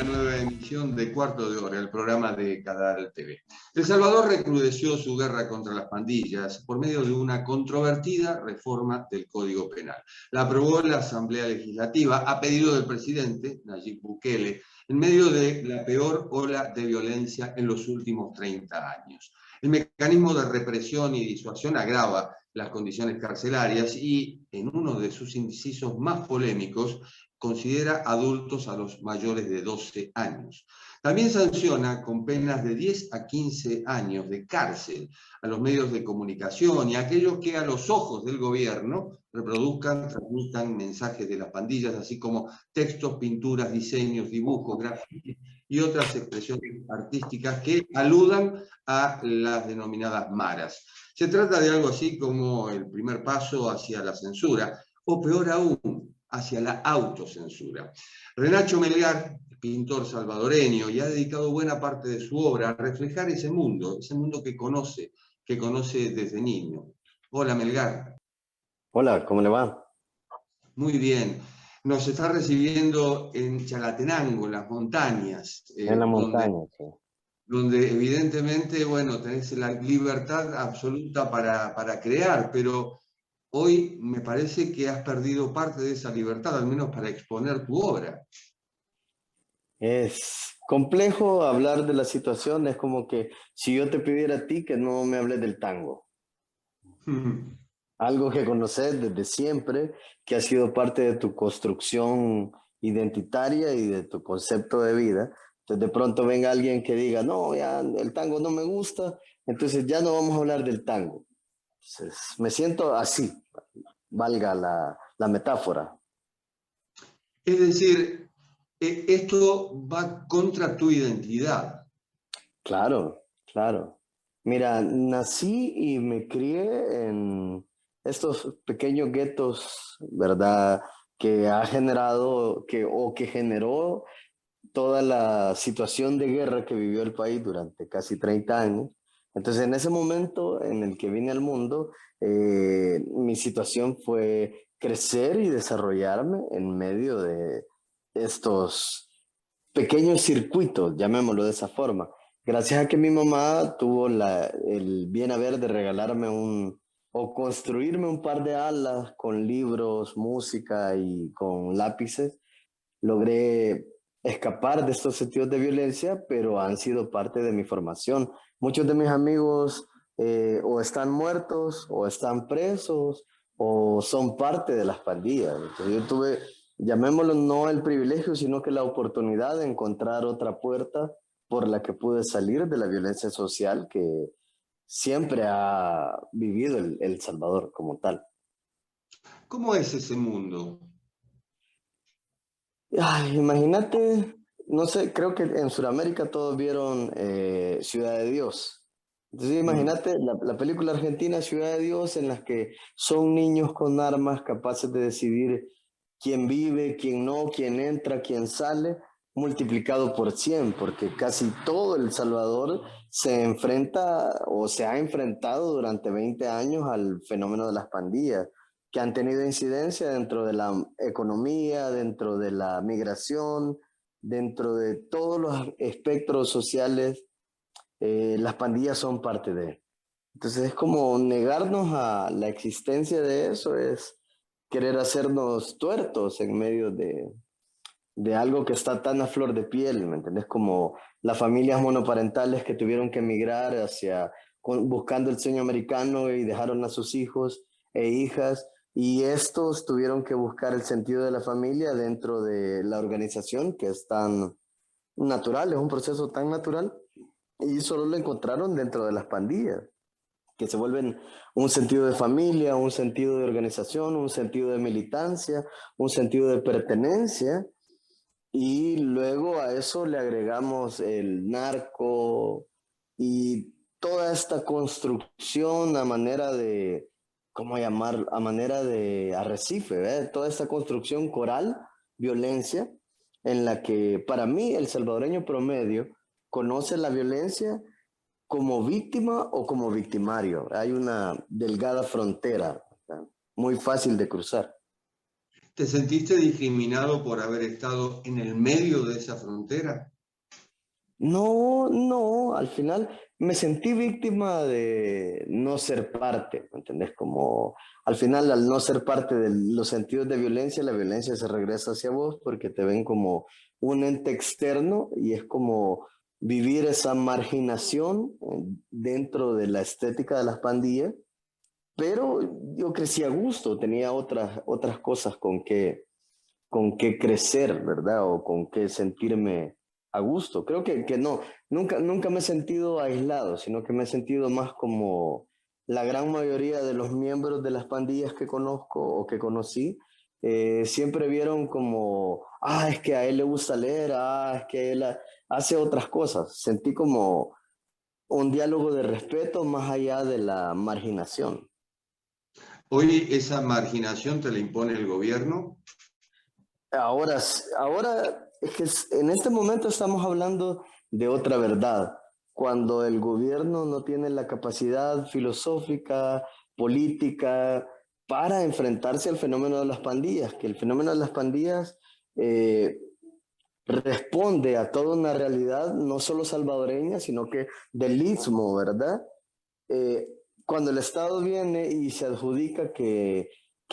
una nueva emisión de Cuarto de Hora, el programa de Cadal TV. El Salvador recrudeció su guerra contra las pandillas por medio de una controvertida reforma del Código Penal. La aprobó la Asamblea Legislativa a pedido del presidente, Nayib Bukele, en medio de la peor ola de violencia en los últimos 30 años. El mecanismo de represión y disuasión agrava las condiciones carcelarias y, en uno de sus incisos más polémicos, considera adultos a los mayores de 12 años. También sanciona con penas de 10 a 15 años de cárcel a los medios de comunicación y a aquellos que a los ojos del gobierno reproduzcan, transmitan mensajes de las pandillas, así como textos, pinturas, diseños, dibujos, grafitis y otras expresiones artísticas que aludan a las denominadas maras. Se trata de algo así como el primer paso hacia la censura, o peor aún, hacia la autocensura. Renacho Melgar, pintor salvadoreño, y ha dedicado buena parte de su obra a reflejar ese mundo que conoce desde niño. Hola, Melgar. Hola, ¿cómo le va? Muy bien. Nos está recibiendo en Chalatenango, en las montañas. En la montaña, sí. Donde evidentemente, bueno, tenés la libertad absoluta para crear, pero hoy me parece que has perdido parte de esa libertad, al menos para exponer tu obra. Es complejo hablar de la situación, es como que si yo te pidiera a ti que no me hables del tango, algo que conoces desde siempre, que ha sido parte de tu construcción identitaria y de tu concepto de vida. Entonces de pronto venga alguien que diga, no, ya el tango no me gusta, entonces ya no vamos a hablar del tango. Entonces me siento así, valga la metáfora. Es decir, esto va contra tu identidad. Claro, claro. Mira, nací y me crié en estos pequeños guetos, ¿verdad? Que ha generado, que generó toda la situación de guerra que vivió el país durante casi 30 años. Entonces, en ese momento en el que vine al mundo, mi situación fue crecer y desarrollarme en medio de estos pequeños circuitos, llamémoslo de esa forma. Gracias a que mi mamá tuvo el bien haber de regalarme o construirme un par de alas con libros, música y con lápices, logré escapar de estos sentidos de violencia, pero han sido parte de mi formación. Muchos de mis amigos o están muertos, o están presos, o son parte de las pandillas. Entonces yo tuve, llamémoslo no el privilegio, sino que la oportunidad de encontrar otra puerta por la que pude salir de la violencia social que siempre ha vivido el Salvador como tal. ¿Cómo es ese mundo? Ay, imagínate, no sé, creo que en Sudamérica todos vieron Ciudad de Dios. Entonces imagínate la película argentina Ciudad de Dios en las que son niños con armas capaces de decidir quién vive, quién no, quién entra, quién sale, multiplicado por 100, porque casi todo El Salvador se enfrenta o se ha enfrentado durante 20 años al fenómeno de las pandillas que han tenido incidencia dentro de la economía, dentro de la migración, dentro de todos los espectros sociales, las pandillas son parte de. Entonces es como negarnos a la existencia de eso, es querer hacernos tuertos en medio de algo que está tan a flor de piel, ¿me entendés? Como las familias monoparentales que tuvieron que emigrar buscando el sueño americano y dejaron a sus hijos e hijas, y estos tuvieron que buscar el sentido de la familia dentro de la organización, que es tan natural, es un proceso tan natural, y solo lo encontraron dentro de las pandillas, que se vuelven un sentido de familia, un sentido de organización, un sentido de militancia, un sentido de pertenencia. Y luego a eso le agregamos el narco y toda esta construcción a manera de, ¿cómo llamar? A manera de arrecife, ¿ves? Toda esta construcción coral, violencia, en la que para mí el salvadoreño promedio conoce la violencia como víctima o como victimario. Hay una delgada frontera, ¿verdad? Muy fácil de cruzar. ¿Te sentiste discriminado por haber estado en el medio de esa frontera? No, no, al final me sentí víctima de no ser parte, ¿me entendés? Como al final al no ser parte de los sentidos de violencia, la violencia se regresa hacia vos porque te ven como un ente externo y es como vivir esa marginación dentro de la estética de las pandillas, pero yo crecí a gusto, tenía otras cosas con qué crecer, ¿verdad? O con qué sentirme a gusto. Creo que no, nunca me he sentido aislado, sino que me he sentido más como la gran mayoría de los miembros de las pandillas que conozco o que conocí, siempre vieron como, es que a él le gusta leer, es que él hace otras cosas. Sentí como un diálogo de respeto más allá de la marginación. ¿Hoy esa marginación te la impone el gobierno? Ahora es que en este momento estamos hablando de otra verdad, cuando el gobierno no tiene la capacidad filosófica, política, para enfrentarse al fenómeno de las pandillas, que el fenómeno de las pandillas eh, responde a toda una realidad, no solo salvadoreña, sino que del istmo, ¿verdad? eh, Cuando el Estado viene y se adjudica que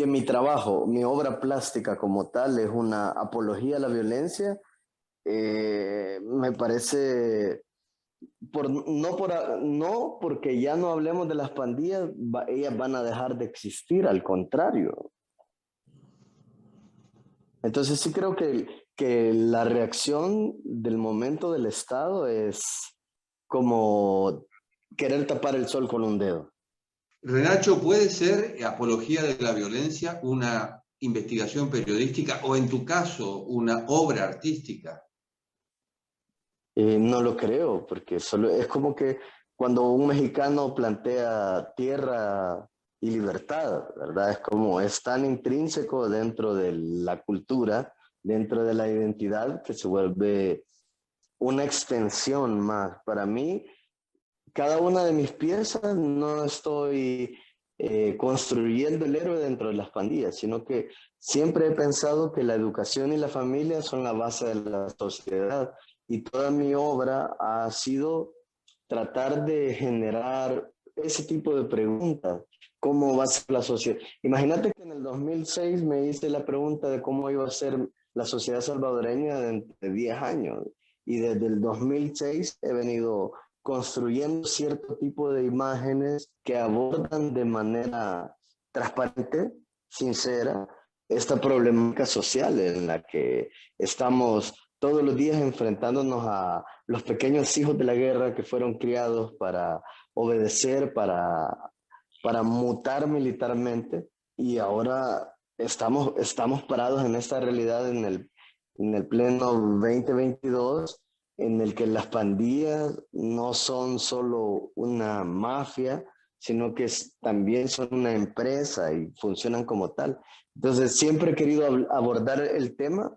mi trabajo, mi obra plástica como tal es una apología a la violencia, me parece, no porque ya no hablemos de las pandillas, ellas van a dejar de existir, al contrario. Entonces sí creo que la reacción del momento del Estado es como querer tapar el sol con un dedo. Renacho, ¿puede ser apología de la violencia una investigación periodística o en tu caso una obra artística? No lo creo, porque solo es como que cuando un mexicano plantea tierra y libertad, ¿verdad? Es como es tan intrínseco dentro de la cultura, dentro de la identidad, que se vuelve una extensión más. Para mí, cada una de mis piezas no estoy construyendo el héroe dentro de las pandillas, sino que siempre he pensado que la educación y la familia son la base de la sociedad y toda mi obra ha sido tratar de generar ese tipo de preguntas. ¿Cómo va a ser la sociedad? Imagínate que en el 2006 me hice la pregunta de cómo iba a ser la sociedad salvadoreña dentro de 10 años. Y desde el 2006 he venido construyendo cierto tipo de imágenes que abordan de manera transparente, sincera, esta problemática social en la que estamos todos los días enfrentándonos a los pequeños hijos de la guerra que fueron criados para obedecer, para mutar militarmente y ahora estamos parados en esta realidad en el pleno 2022 en el que las pandillas no son solo una mafia, sino que también son una empresa y funcionan como tal. Entonces, siempre he querido abordar el tema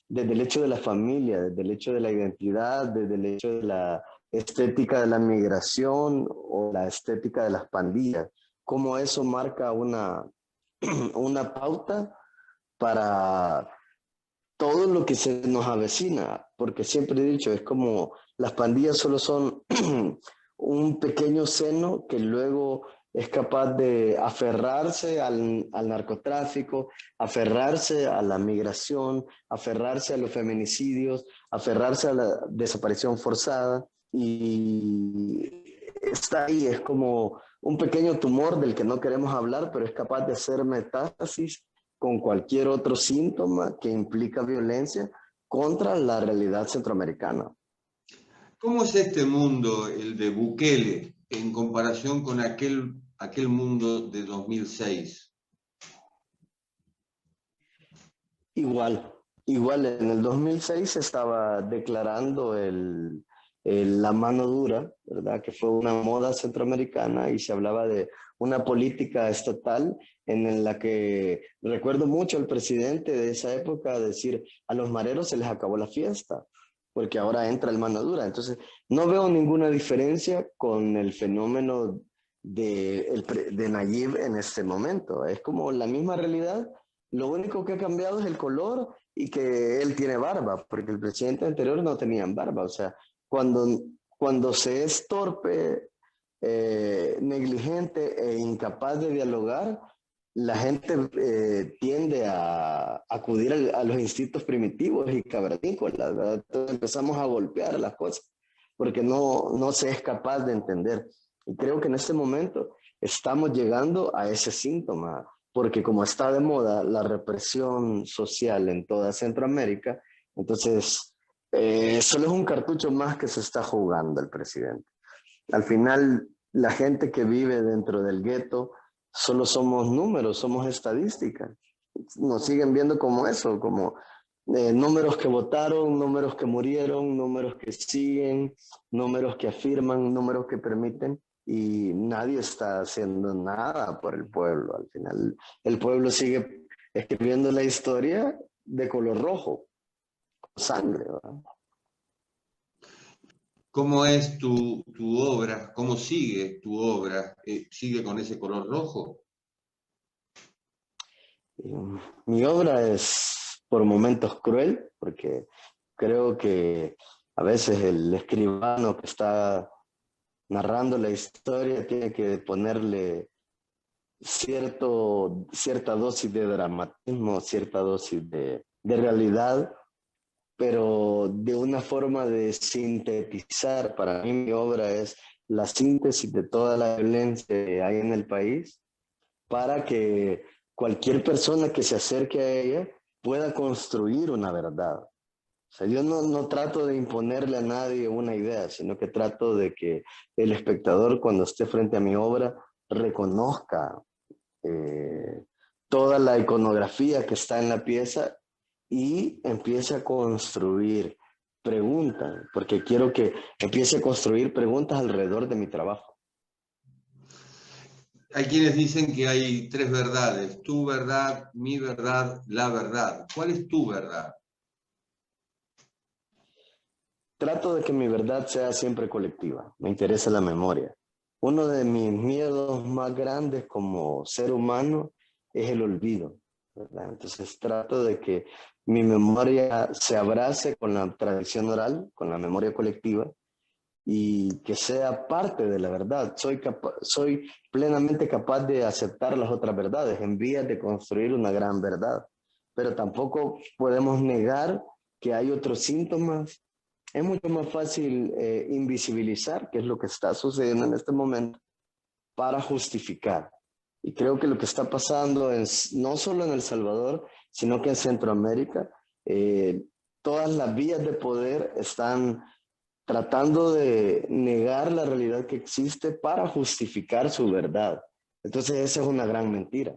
desde el hecho de la familia, desde el hecho de la identidad, desde el hecho de la estética de la migración o la estética de las pandillas, cómo eso marca una pauta para todo lo que se nos avecina, porque siempre he dicho, es como las pandillas solo son un pequeño seno que luego es capaz de aferrarse al narcotráfico, aferrarse a la migración, aferrarse a los feminicidios, aferrarse a la desaparición forzada y está ahí, es como un pequeño tumor del que no queremos hablar, pero es capaz de hacer metástasis con cualquier otro síntoma que implica violencia contra la realidad centroamericana. ¿Cómo es este mundo, el de Bukele, en comparación con aquel mundo de 2006? Igual, igual en el 2006 se estaba declarando la mano dura, ¿verdad? Que fue una moda centroamericana y se hablaba de una política estatal en la que recuerdo mucho al presidente de esa época decir a los mareros se les acabó la fiesta porque ahora entra el mano dura. Entonces, no veo ninguna diferencia con el fenómeno de Nayib en este momento. Es como la misma realidad, Lo único que ha cambiado es el color y que él tiene barba, porque el presidente anterior no tenía barba. O sea, cuando, cuando se es torpe, negligente e incapaz de dialogar, la gente tiende a acudir a los instintos primitivos y cavernícolas, ¿verdad? Entonces empezamos a golpear las cosas porque no se es capaz de entender. Y creo que en este momento estamos llegando a ese síntoma, porque como está de moda la represión social en toda Centroamérica, entonces solo es un cartucho más que se está jugando el presidente. Al final, la gente que vive dentro del gueto solo somos números, somos estadísticas. Nos siguen viendo como eso, como números que votaron, números que murieron, números que siguen, números que afirman, números que permiten, y nadie está haciendo nada por el pueblo. Al final, el pueblo sigue escribiendo la historia de color rojo, sangre, ¿verdad? ¿Cómo es tu obra? ¿Cómo sigue tu obra? ¿Sigue con ese color rojo? Mi obra es por momentos cruel, porque creo que a veces el escribano que está narrando la historia tiene que ponerle cierta dosis de dramatismo, cierta dosis de realidad, pero de una forma de sintetizar. Para mí mi obra es la síntesis de toda la violencia que hay en el país para que cualquier persona que se acerque a ella pueda construir una verdad. O sea, yo no trato de imponerle a nadie una idea, sino que trato de que el espectador, cuando esté frente a mi obra, reconozca eh, toda la iconografía que está en la pieza y empiece a construir preguntas, porque quiero que empiece a construir preguntas alrededor de mi trabajo. Hay quienes dicen que hay tres verdades: tu verdad, mi verdad, la verdad. ¿Cuál es tu verdad? Trato de que mi verdad sea siempre colectiva. Me interesa la memoria. Uno de mis miedos más grandes como ser humano es el olvido, ¿verdad? Entonces trato de que mi memoria se abrace con la tradición oral, con la memoria colectiva, y que sea parte de la verdad. Soy plenamente capaz de aceptar las otras verdades en vías de construir una gran verdad, pero tampoco podemos negar que hay otros síntomas. Es mucho más fácil invisibilizar qué es lo que está sucediendo en este momento para justificar. Y creo que lo que está pasando es no solo en El Salvador, sino que en Centroamérica, eh, todas las vías de poder están tratando de negar la realidad que existe para justificar su verdad. Entonces esa es una gran mentira.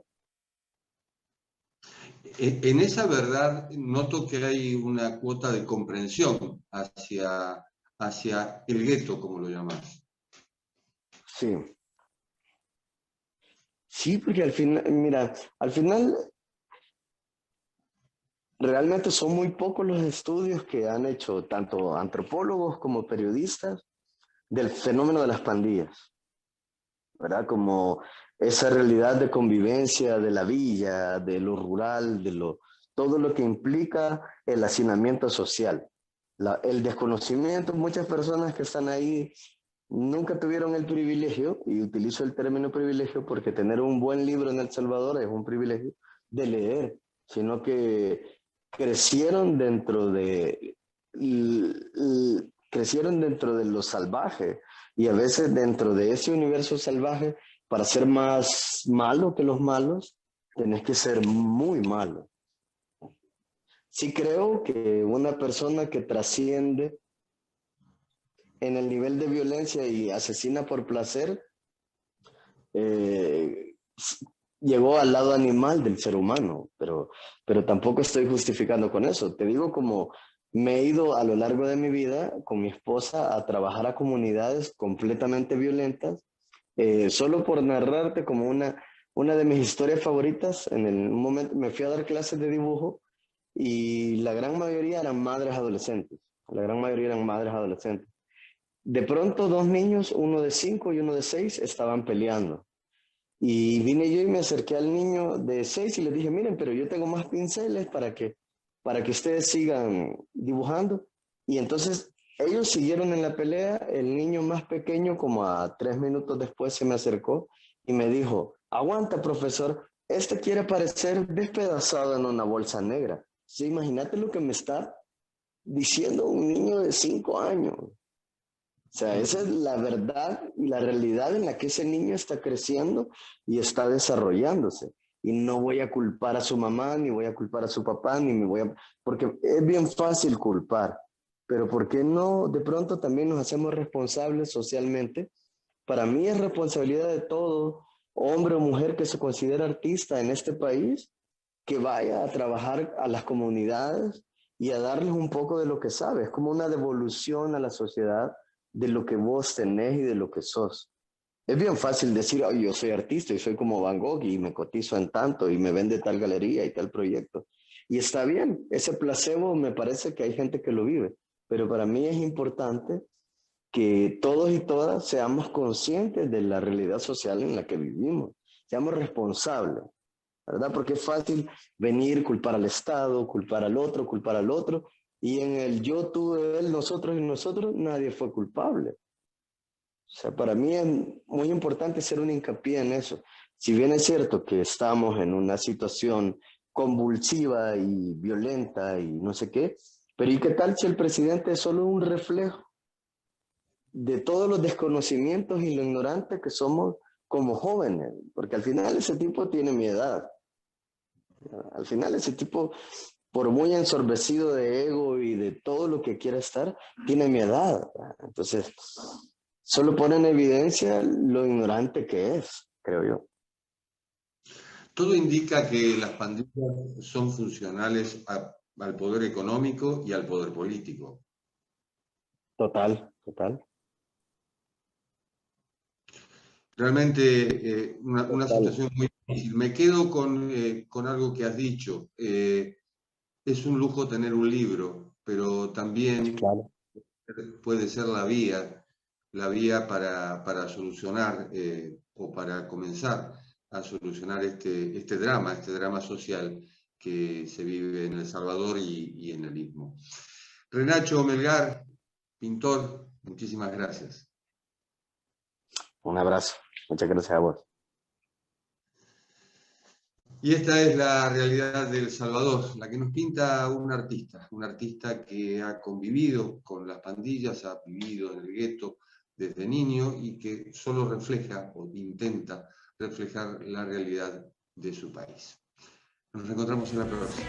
En esa verdad noto que hay una cuota de comprensión hacia el gueto, como lo llamas. Sí, sí, porque al final, mira, al final realmente son muy pocos los estudios que han hecho tanto antropólogos como periodistas del fenómeno de las pandillas, ¿verdad? Como esa realidad de convivencia de la villa, de lo rural, todo lo que implica el hacinamiento social. El desconocimiento, muchas personas que están ahí nunca tuvieron el privilegio, y utilizo el término privilegio porque tener un buen libro en El Salvador es un privilegio, de leer, sino que crecieron dentro de, crecieron dentro de lo salvaje, y a veces dentro de ese universo salvaje, para ser más malo que los malos, tenés que ser muy malo. Sí creo que una persona que trasciende en el nivel de violencia y asesina por placer, eh, llegó al lado animal del ser humano, pero tampoco estoy justificando con eso. Te digo como me he ido a lo largo de mi vida con mi esposa a trabajar a comunidades completamente violentas, solo por narrarte como una de mis historias favoritas. En el momento me fui a dar clases de dibujo y la gran mayoría eran madres adolescentes. La gran mayoría eran madres adolescentes. De pronto dos niños, uno de 5 y uno de 6, estaban peleando. Y vine yo y me acerqué al niño de 6 y le dije, miren, pero yo tengo más pinceles para que ustedes sigan dibujando. Y entonces ellos siguieron en la pelea. El niño más pequeño, como a 3 minutos después, se me acercó y me dijo, aguanta, profesor, este quiere parecer despedazado en una bolsa negra. Sí, imagínate lo que me está diciendo un niño de 5 años. O sea, esa es la verdad y la realidad en la que ese niño está creciendo y está desarrollándose. Y no voy a culpar a su mamá, ni voy a culpar a su papá, ni me voy a... Porque es bien fácil culpar, pero ¿por qué no de pronto también nos hacemos responsables socialmente? Para mí es responsabilidad de todo hombre o mujer que se considera artista en este país que vaya a trabajar a las comunidades y a darles un poco de lo que sabe. Es como una devolución a la sociedad de lo que vos tenés y de lo que sos. Es bien fácil decir, oh, yo soy artista y soy como Van Gogh y me cotizo en tanto y me vende tal galería y tal proyecto. Y está bien, ese placebo me parece que hay gente que lo vive, pero para mí es importante que todos y todas seamos conscientes de la realidad social en la que vivimos, seamos responsables, ¿verdad? Porque es fácil venir, culpar al Estado, culpar al otro, y en el yo, tú, él, nosotros y nosotros, nadie fue culpable. O sea, para mí es muy importante hacer un hincapié en eso. Si bien es cierto que estamos en una situación convulsiva y violenta y no sé qué, pero ¿y qué tal si el presidente es solo un reflejo de todos los desconocimientos y lo ignorante que somos como jóvenes? Porque al final ese tipo tiene mi edad. Al final ese tipo, por muy ensorbecido de ego y de todo lo que quiera estar, tiene mi edad. Entonces, solo pone en evidencia lo ignorante que es, creo yo. Todo indica que las pandillas son funcionales al poder económico y al poder político. Total, total. Realmente una Total. situación muy difícil. Me quedo con algo que has dicho. Es un lujo tener un libro, pero también Claro. puede ser la vía para solucionar o para comenzar a solucionar este drama social que se vive en El Salvador y en el Istmo. Renacho Melgar, pintor, muchísimas gracias. Un abrazo. Muchas gracias a vos. Y esta es la realidad de El Salvador, la que nos pinta un artista que ha convivido con las pandillas, ha vivido en el gueto desde niño y que solo refleja o intenta reflejar la realidad de su país. Nos encontramos en la próxima.